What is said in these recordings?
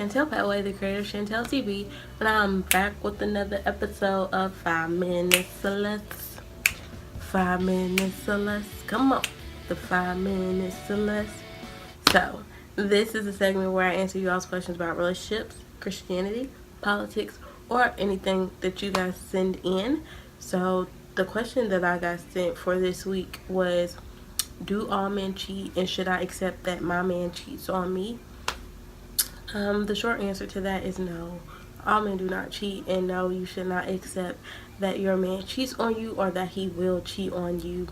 Chantel Petway, the creator of Chantel TV, and I'm back with another episode of 5 Minutes or Less. 5 Minutes or Less. Come on, the 5 Minutes or Less. So, this is a segment where I answer you all's questions about relationships, Christianity, politics, or anything that you guys send in. So, the question that I got sent for this week was, do all men cheat, and should I accept that my man cheats on me? The short answer to that is no. All men do not cheat, and no, you should not accept that your man cheats on you or that he will cheat on you.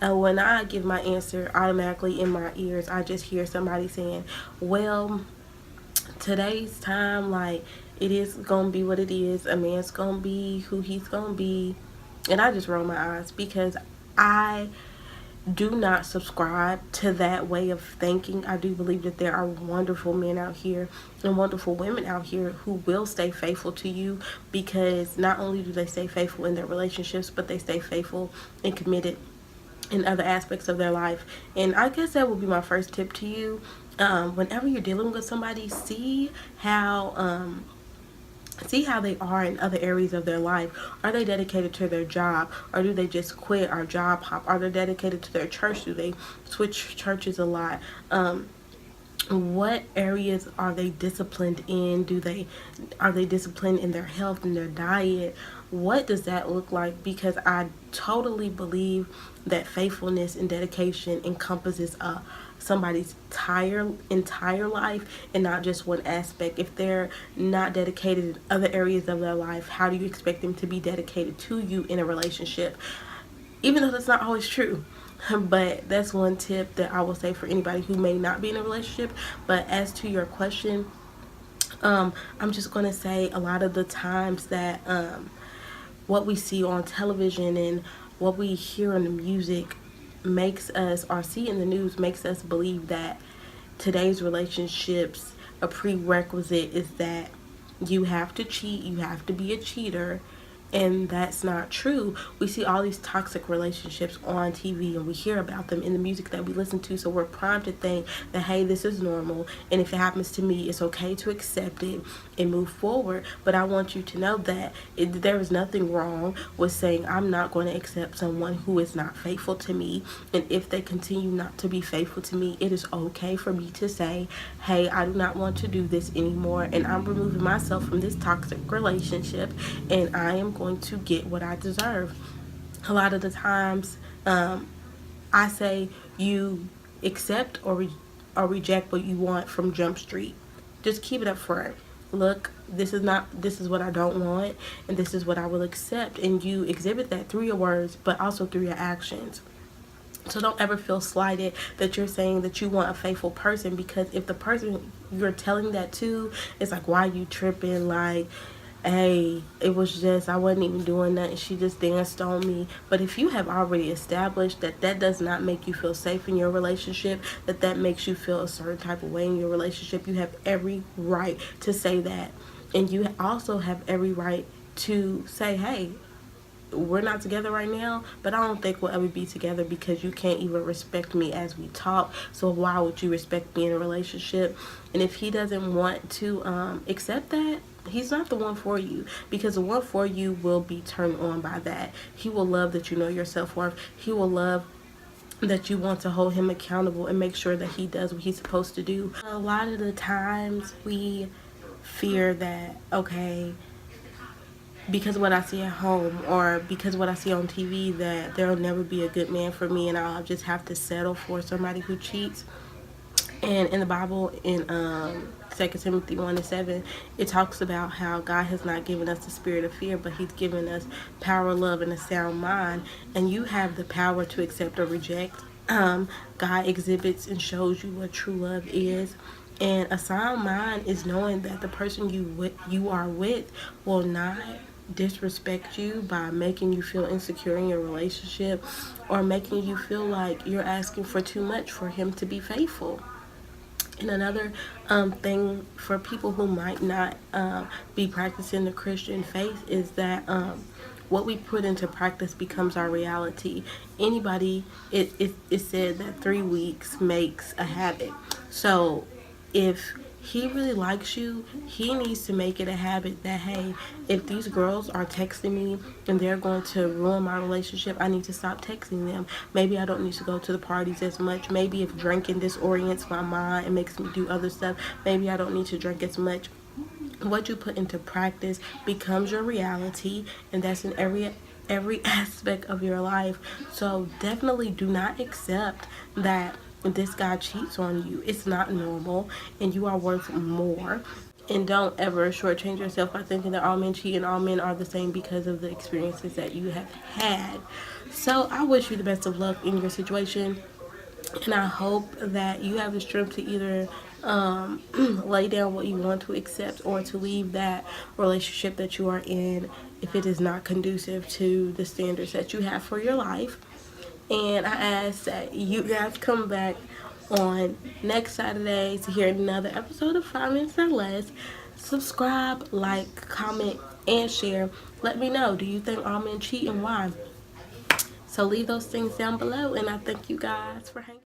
When I give my answer, automatically in my ears, I just hear somebody saying, well, today's time, like, it is gonna be what it is. A man's gonna be who he's gonna be. And I just roll my eyes because I do not subscribe to that way of thinking. I do believe that there are wonderful men out here and wonderful women out here who will stay faithful to you, because not only do they stay faithful in their relationships, but they stay faithful and committed in other aspects of their life. And I guess that would be my first tip to you. Whenever you're dealing with somebody, see how they are in other areas of their life. Are they dedicated to their job, or do they just quit or job hop? Are they dedicated to their church? Do they switch churches a lot? What areas are they disciplined in? Are they disciplined in their health and their diet? What does that look like? Because I totally believe that faithfulness and dedication encompasses somebody's entire life and not just one aspect. If they're not dedicated in other areas of their life, how do you expect them to be dedicated to you in a relationship? Even though that's not always true. But that's one tip that I will say for anybody who may not be in a relationship. But as to your question, I'm just going to say a lot of the times that what we see on television and what we hear in the music makes us, or see in the news, makes us believe that today's relationships, a prerequisite is that you have to cheat, you have to be a cheater. And that's not true. We see all these toxic relationships on TV and we hear about them in the music that we listen to. So we're primed to think that, hey, this is normal. And if it happens to me, it's okay to accept it and move forward. But I want you to know that there is nothing wrong with saying, I'm not going to accept someone who is not faithful to me. And if they continue not to be faithful to me, it is okay for me to say, hey, I do not want to do this anymore. And I'm removing myself from this toxic relationship. And I am going to get what I deserve. A lot of the times, I say you accept or reject what you want from Jump Street. Just keep it up front. Look, this is what I don't want, and this is what I will accept. And you exhibit that through your words, but also through your actions. So don't ever feel slighted that you're saying that you want a faithful person, because if the person you're telling that to is like, why you tripping? Like, hey, it was just, I wasn't even doing nothing, she just danced on me. But if you have already established that that does not make you feel safe in your relationship, that makes you feel a certain type of way in your relationship, you have every right to say that. And you also have every right to say, hey, we're not together right now, but I don't think we'll ever be together because you can't even respect me as we talk. So why would you respect me in a relationship? And if he doesn't want to accept that, he's not the one for you, because the one for you will be turned on by that. He will love that you know your self-worth. He will love that you want to hold him accountable and make sure that he does what he's supposed to do. A lot of the times we fear that, okay, because of what I see at home or because of what I see on TV, that there'll never be a good man for me and I'll just have to settle for somebody who cheats. And in the Bible, in 2 Timothy 1:7, it talks about how God has not given us the spirit of fear, but he's given us power, love, and a sound mind. And you have the power to accept or reject. God exhibits and shows you what true love is. And a sound mind is knowing that the person you are with will not disrespect you by making you feel insecure in your relationship, or making you feel like you're asking for too much for him to be faithful. And another thing for people who might not be practicing the Christian faith is that what we put into practice becomes our reality. It said that 3 weeks makes a habit. So if he really likes you, he needs to make it a habit that, hey, if these girls are texting me and they're going to ruin my relationship, I need to stop texting them. Maybe I don't need to go to the parties as much. Maybe if drinking disorients my mind and makes me do other stuff, maybe I don't need to drink as much. What you put into practice becomes your reality, and that's in every aspect of your life. So definitely do not accept that this guy cheats on you. It's not normal, and you are worth more. And don't ever shortchange yourself by thinking that all men cheat and all men are the same because of the experiences that you have had. So I wish you the best of luck in your situation, and I hope that you have the strength to either lay down what you want to accept or to leave that relationship that you are in if it is not conducive to the standards that you have for your life. And I ask that you guys come back on next Saturday to hear another episode of 5 Minutes or Less. Subscribe, like, comment, and share. Let me know, do you think all men cheat and why? So leave those things down below, and I thank you guys for hanging.